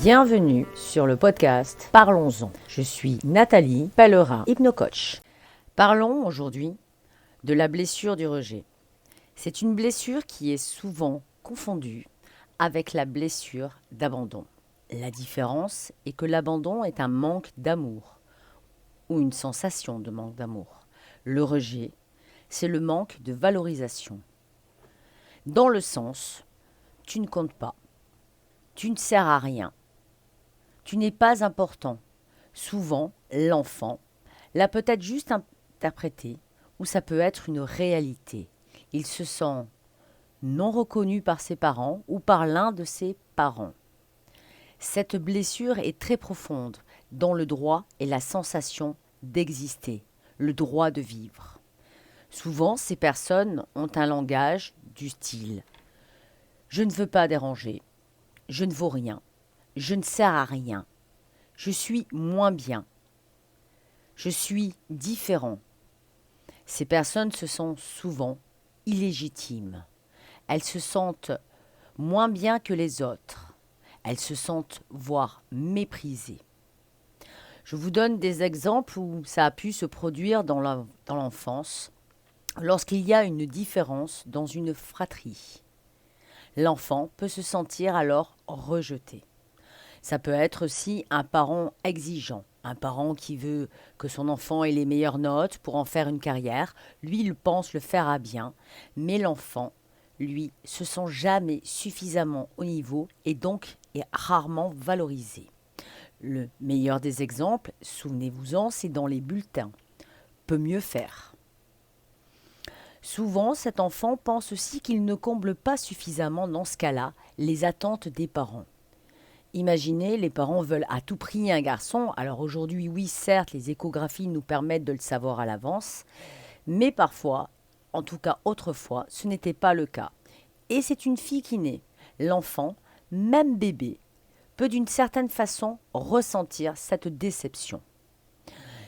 Bienvenue sur le podcast Parlons-en. Je suis Nathalie Pellerin, hypnocoach. Parlons aujourd'hui de la blessure du rejet. C'est une blessure qui est souvent confondue avec la blessure d'abandon. La différence est que l'abandon est un manque d'amour ou une sensation de manque d'amour. Le rejet, c'est le manque de valorisation. Dans le sens, tu ne comptes pas, tu ne sers à rien. Tu n'es pas important. Souvent, l'enfant l'a peut-être juste interprété ou ça peut être une réalité. Il se sent non reconnu par ses parents ou par l'un de ses parents. Cette blessure est très profonde dans le droit et la sensation d'exister, le droit de vivre. Souvent, ces personnes ont un langage du style « Je ne veux pas déranger, je ne vaux rien ». Je ne sers à rien. Je suis moins bien. Je suis différent. Ces personnes se sentent souvent illégitimes. Elles se sentent moins bien que les autres. Elles se sentent, voire, méprisées. Je vous donne des exemples où ça a pu se produire dans l'enfance, lorsqu'il y a une différence dans une fratrie. L'enfant peut se sentir alors rejeté. Ça peut être aussi un parent exigeant, un parent qui veut que son enfant ait les meilleures notes pour en faire une carrière. Lui, il pense le faire à bien, mais l'enfant, lui, se sent jamais suffisamment au niveau et donc est rarement valorisé. Le meilleur des exemples, souvenez-vous-en, c'est dans les bulletins. Peut mieux faire. Souvent, cet enfant pense aussi qu'il ne comble pas suffisamment, dans ce cas-là, les attentes des parents. Imaginez, les parents veulent à tout prix un garçon. Alors aujourd'hui, oui, certes, les échographies nous permettent de le savoir à l'avance, mais parfois, en tout cas autrefois, ce n'était pas le cas. Et c'est une fille qui naît. L'enfant, même bébé, peut d'une certaine façon ressentir cette déception.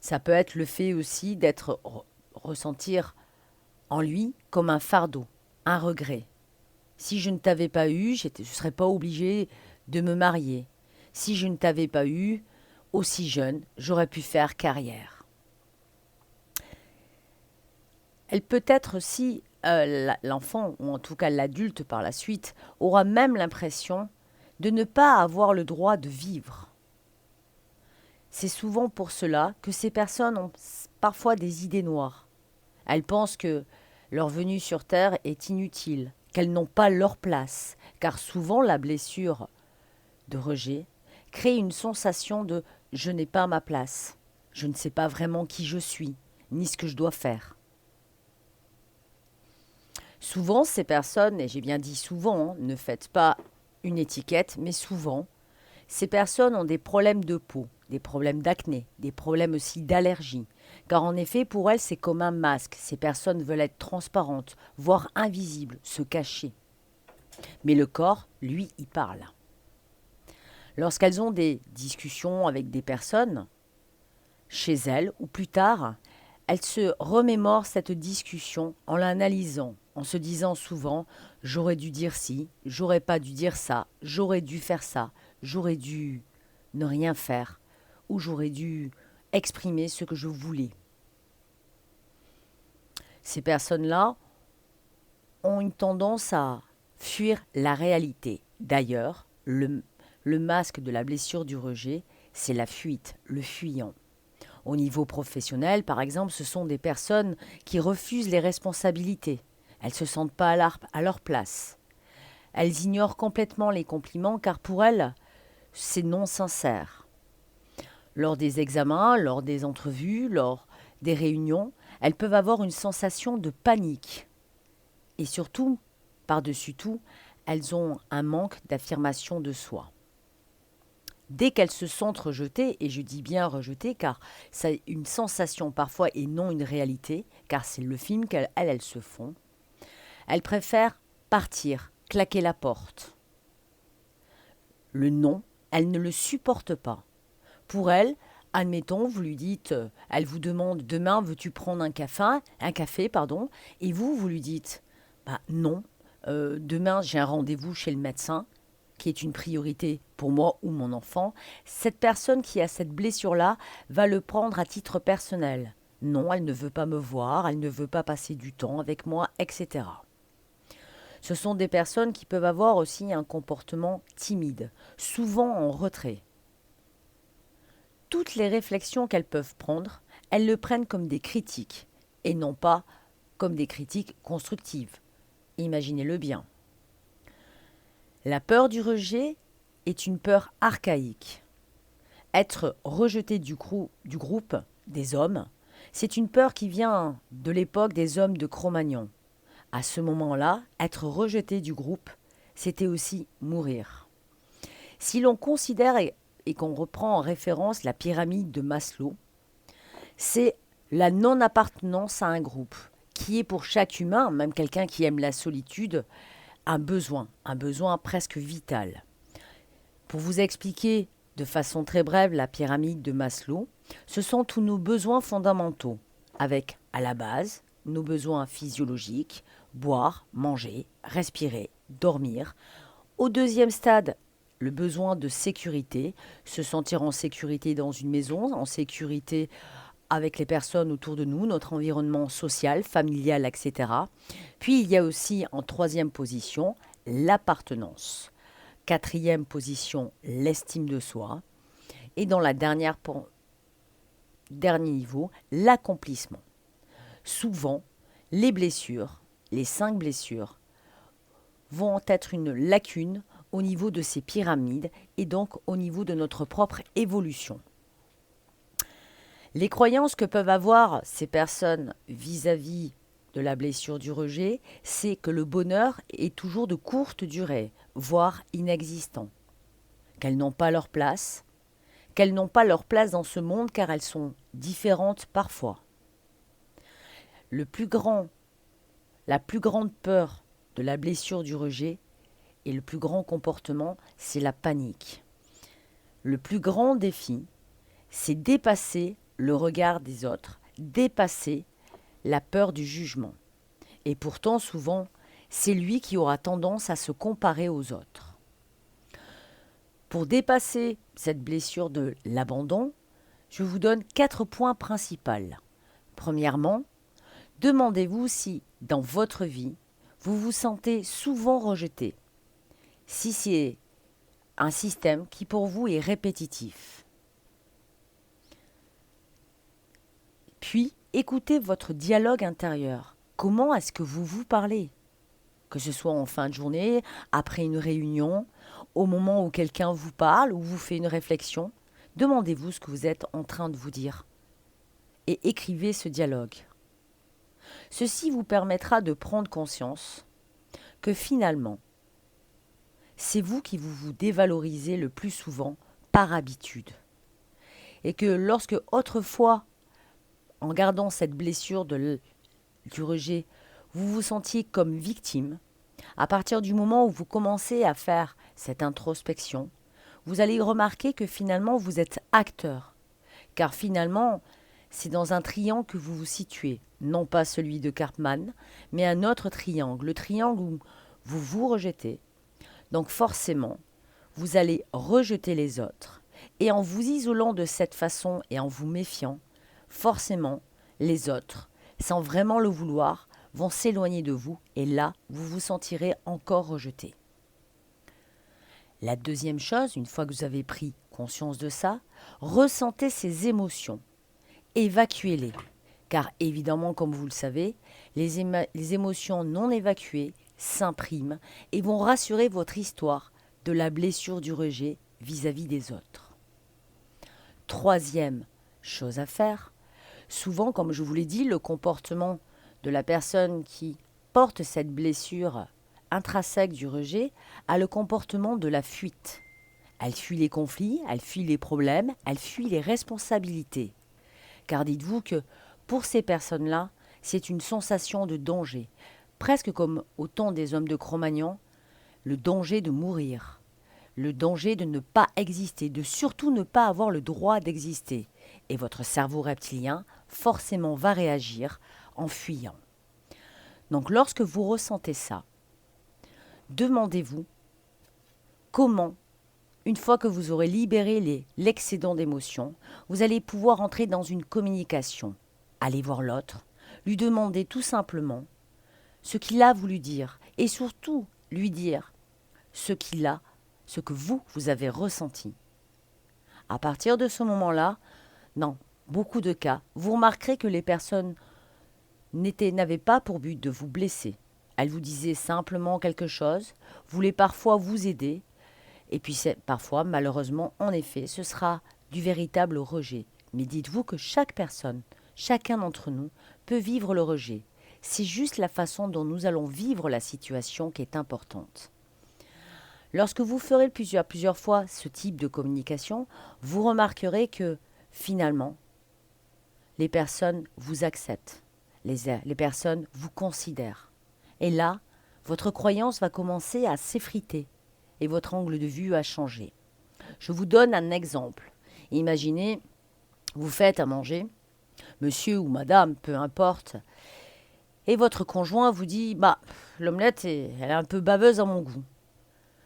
Ça peut être le fait aussi d'être ressentir en lui comme un fardeau, un regret. Si je ne t'avais pas eu, je ne serais pas obligée de me marier. Si je ne t'avais pas eu, aussi jeune, j'aurais pu faire carrière. Elle peut être aussi, l'enfant, ou en tout cas l'adulte par la suite, aura même l'impression de ne pas avoir le droit de vivre. C'est souvent pour cela que ces personnes ont parfois des idées noires. Elles pensent que leur venue sur Terre est inutile, qu'elles n'ont pas leur place, car souvent la blessure de rejet crée une sensation de « je n'ai pas ma place, je ne sais pas vraiment qui je suis, ni ce que je dois faire ». Souvent, ces personnes, et j'ai bien dit souvent, ne faites pas une étiquette, mais souvent, ces personnes ont des problèmes de peau, des problèmes d'acné, des problèmes aussi d'allergie. Car en effet, pour elles, c'est comme un masque. Ces personnes veulent être transparentes, voire invisibles, se cacher. Mais le corps, lui, il parle. Lorsqu'elles ont des discussions avec des personnes, chez elles ou plus tard, elles se remémorent cette discussion en l'analysant, en se disant souvent « j'aurais dû dire ci, j'aurais pas dû dire ça, j'aurais dû faire ça, j'aurais dû ne rien faire ou j'aurais dû exprimer ce que je voulais ». Ces personnes-là ont une tendance à fuir la réalité. D'ailleurs, le masque de la blessure du rejet, c'est la fuite, le fuyant. Au niveau professionnel, par exemple, ce sont des personnes qui refusent les responsabilités. Elles ne se sentent pas à leur place. Elles ignorent complètement les compliments car pour elles, c'est non sincère. Lors des examens, lors des entrevues, lors des réunions, elles peuvent avoir une sensation de panique. Et surtout, par-dessus tout, elles ont un manque d'affirmation de soi. Dès qu'elles se sentent rejetées, et je dis bien rejetées car c'est une sensation parfois et non une réalité, car c'est le film qu'elles se font, elles préfèrent partir, claquer la porte. Le non, elles ne le supportent pas. Pour elles, admettons, vous lui dites, elle vous demande demain, veux-tu prendre un café, et vous lui dites, non, demain j'ai un rendez-vous chez le médecin, qui est une priorité pour moi ou mon enfant, cette personne qui a cette blessure-là va le prendre à titre personnel. Non, elle ne veut pas me voir, elle ne veut pas passer du temps avec moi, etc. Ce sont des personnes qui peuvent avoir aussi un comportement timide, souvent en retrait. Toutes les réflexions qu'elles peuvent prendre, elles le prennent comme des critiques, et non pas comme des critiques constructives. Imaginez-le bien. La peur du rejet est une peur archaïque. Être rejeté du groupe des hommes, c'est une peur qui vient de l'époque des hommes de Cro-Magnon. À ce moment-là, être rejeté du groupe, c'était aussi mourir. Si l'on considère et qu'on reprend en référence la pyramide de Maslow, c'est la non-appartenance à un groupe, qui est pour chaque humain, même quelqu'un qui aime la solitude, un besoin presque vital. Pour vous expliquer de façon très brève la pyramide de Maslow, ce sont tous nos besoins fondamentaux, avec à la base nos besoins physiologiques, boire, manger, respirer, dormir. Au deuxième stade, le besoin de sécurité, se sentir en sécurité dans une maison, en sécurité avec les personnes autour de nous, notre environnement social, familial, etc. Puis il y a aussi en troisième position l'appartenance. Quatrième position, l'estime de soi. Et dans la dernier niveau, l'accomplissement. Souvent, les blessures, les 5 blessures, vont être une lacune au niveau de ces pyramides et donc au niveau de notre propre évolution. Les croyances que peuvent avoir ces personnes vis-à-vis de la blessure du rejet, c'est que le bonheur est toujours de courte durée, voire inexistant, qu'elles n'ont pas leur place, dans ce monde car elles sont différentes parfois. La plus grande peur de la blessure du rejet et le plus grand comportement, c'est la panique. Le plus grand défi, c'est dépasser le regard des autres, dépasser la peur du jugement. Et pourtant, souvent, c'est lui qui aura tendance à se comparer aux autres. Pour dépasser cette blessure de l'abandon, je vous donne 4 points principaux. Premièrement, demandez-vous si, dans votre vie, vous vous sentez souvent rejeté. Si c'est un système qui pour vous est répétitif. Puis, écoutez votre dialogue intérieur. Comment est-ce que vous vous parlez ? Que ce soit en fin de journée, après une réunion, au moment où quelqu'un vous parle ou vous fait une réflexion, demandez-vous ce que vous êtes en train de vous dire et écrivez ce dialogue. Ceci vous permettra de prendre conscience que finalement, c'est vous qui vous dévalorisez le plus souvent par habitude. Et que lorsque autrefois, en gardant cette blessure du rejet, vous vous sentiez comme victime, à partir du moment où vous commencez à faire cette introspection, vous allez remarquer que finalement vous êtes acteur. Car finalement, c'est dans un triangle que vous vous situez, non pas celui de Karpman, mais un autre triangle, le triangle où vous vous rejetez. Donc forcément, vous allez rejeter les autres. Et en vous isolant de cette façon et en vous méfiant, forcément, les autres, sans vraiment le vouloir, vont s'éloigner de vous et là, vous vous sentirez encore rejeté. La deuxième chose, une fois que vous avez pris conscience de ça, ressentez ces émotions, évacuez-les. Car évidemment, comme vous le savez, les émotions non évacuées s'impriment et vont rassurer votre histoire de la blessure du rejet vis-à-vis des autres. Troisième chose à faire, souvent, comme je vous l'ai dit, le comportement de la personne qui porte cette blessure intrinsèque du rejet a le comportement de la fuite. Elle fuit les conflits, elle fuit les problèmes, elle fuit les responsabilités. Car dites-vous que pour ces personnes-là, c'est une sensation de danger, presque comme au temps des hommes de Cro-Magnon, le danger de mourir, le danger de ne pas exister, de surtout ne pas avoir le droit d'exister. Et votre cerveau reptilien forcément va réagir en fuyant. Donc lorsque vous ressentez ça, demandez-vous comment, une fois que vous aurez libéré l'excédent d'émotions, vous allez pouvoir entrer dans une communication. Allez voir l'autre, lui demander tout simplement ce qu'il a voulu dire et surtout lui dire ce que vous avez ressenti. À partir de ce moment-là, dans beaucoup de cas, vous remarquerez que les personnes n'avaient pas pour but de vous blesser. Elles vous disaient simplement quelque chose, voulaient parfois vous aider, et puis parfois, malheureusement, en effet, ce sera du véritable rejet. Mais dites-vous que chaque personne, chacun d'entre nous, peut vivre le rejet. C'est juste la façon dont nous allons vivre la situation qui est importante. Lorsque vous ferez plusieurs fois ce type de communication, vous remarquerez que, finalement, les personnes vous acceptent, les personnes vous considèrent. Et là, votre croyance va commencer à s'effriter et votre angle de vue a changé. Je vous donne un exemple. Imaginez, vous faites à manger, monsieur ou madame, peu importe, et votre conjoint vous dit « l'omelette, elle est un peu baveuse à mon goût ».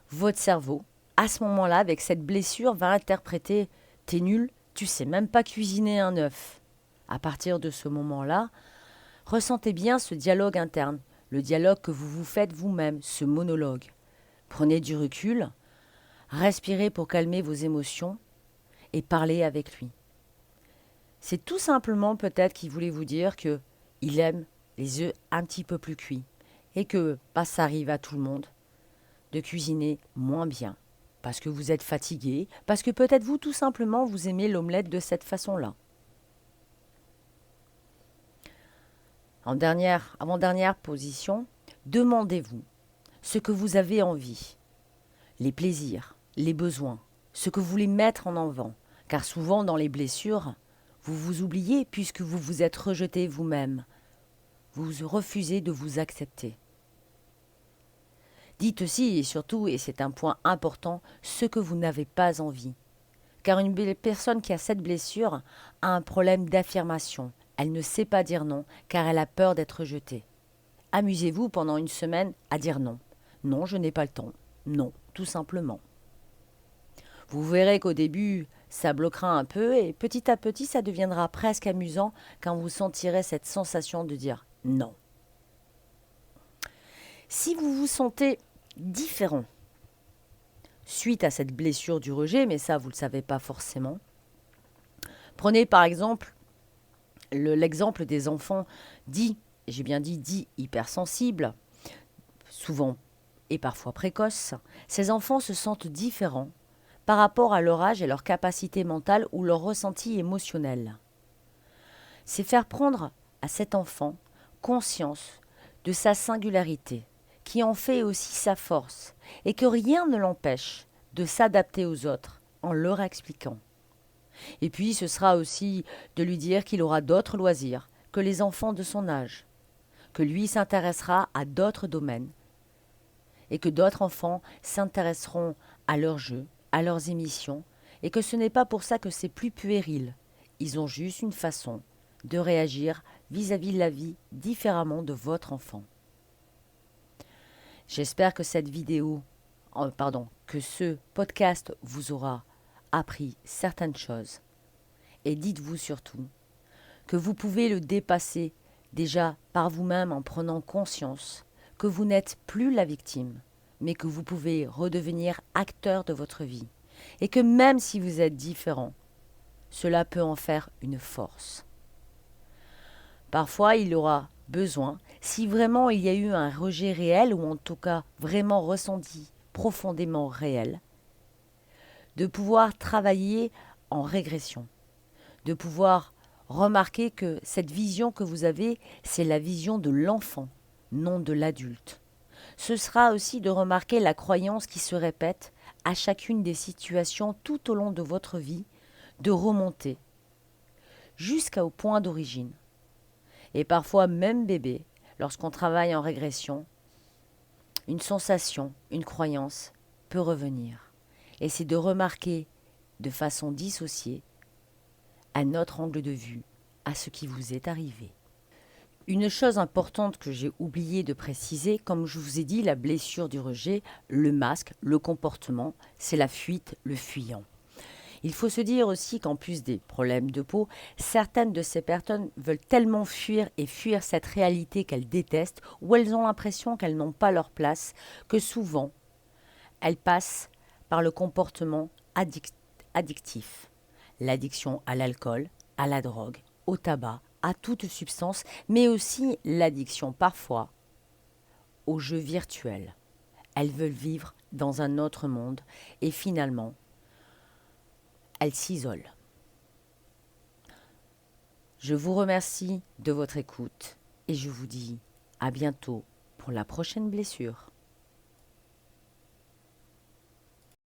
Votre cerveau, à ce moment-là, avec cette blessure, va interpréter « t'es nul, tu sais même pas cuisiner un œuf ». À partir de ce moment-là, ressentez bien ce dialogue interne, le dialogue que vous vous faites vous-même, ce monologue. Prenez du recul, respirez pour calmer vos émotions et parlez avec lui. C'est tout simplement peut-être qu'il voulait vous dire qu'il aime les œufs un petit peu plus cuits et que ça arrive à tout le monde de cuisiner moins bien parce que vous êtes fatigué, parce que peut-être vous tout simplement vous aimez l'omelette de cette façon-là. Avant-dernière position, demandez-vous ce que vous avez envie, les plaisirs, les besoins, ce que vous voulez mettre en avant. Car souvent dans les blessures, vous vous oubliez puisque vous vous êtes rejeté vous-même. Vous refusez de vous accepter. Dites aussi et surtout, et c'est un point important, ce que vous n'avez pas envie. Car une personne qui a cette blessure a un problème d'affirmation. Elle ne sait pas dire non car elle a peur d'être rejetée. Amusez-vous pendant une semaine à dire non. Non, je n'ai pas le temps. Non, tout simplement. Vous verrez qu'au début, ça bloquera un peu et petit à petit, ça deviendra presque amusant quand vous sentirez cette sensation de dire non. Si vous vous sentez différent suite à cette blessure du rejet, mais ça, vous ne le savez pas forcément, prenez par exemple l'exemple des enfants dits hypersensibles, souvent et parfois précoces. Ces enfants se sentent différents par rapport à leur âge et leur capacité mentale ou leur ressenti émotionnel. C'est faire prendre à cet enfant conscience de sa singularité, qui en fait aussi sa force, et que rien ne l'empêche de s'adapter aux autres en leur expliquant. Et puis ce sera aussi de lui dire qu'il aura d'autres loisirs que les enfants de son âge, que lui s'intéressera à d'autres domaines, et que d'autres enfants s'intéresseront à leurs jeux, à leurs émissions, et que ce n'est pas pour ça que c'est plus puéril. Ils ont juste une façon de réagir vis-à-vis de la vie différemment de votre enfant. J'espère que que ce podcast vous aura appris certaines choses. Et dites-vous surtout que vous pouvez le dépasser déjà par vous-même en prenant conscience que vous n'êtes plus la victime, mais que vous pouvez redevenir acteur de votre vie. Et que même si vous êtes différent, cela peut en faire une force. Parfois, il y aura besoin, si vraiment il y a eu un rejet réel, ou en tout cas vraiment ressenti, profondément réel, de pouvoir travailler en régression, de pouvoir remarquer que cette vision que vous avez, c'est la vision de l'enfant, non de l'adulte. Ce sera aussi de remarquer la croyance qui se répète à chacune des situations tout au long de votre vie, de remonter jusqu'au point d'origine. Et parfois, même bébé, lorsqu'on travaille en régression, une sensation, une croyance peut revenir. Et c'est de remarquer de façon dissociée, à notre angle de vue, à ce qui vous est arrivé. Une chose importante que j'ai oublié de préciser, comme je vous ai dit, la blessure du rejet, le masque, le comportement, c'est la fuite, le fuyant. Il faut se dire aussi qu'en plus des problèmes de peau, certaines de ces personnes veulent tellement fuir et fuir cette réalité qu'elles détestent ou elles ont l'impression qu'elles n'ont pas leur place que souvent, elles passent par le comportement addictif. L'addiction à l'alcool, à la drogue, au tabac, à toute substance, mais aussi l'addiction parfois aux jeux virtuels. Elles veulent vivre dans un autre monde et finalement, elles s'isolent. Je vous remercie de votre écoute et je vous dis à bientôt pour la prochaine blessure.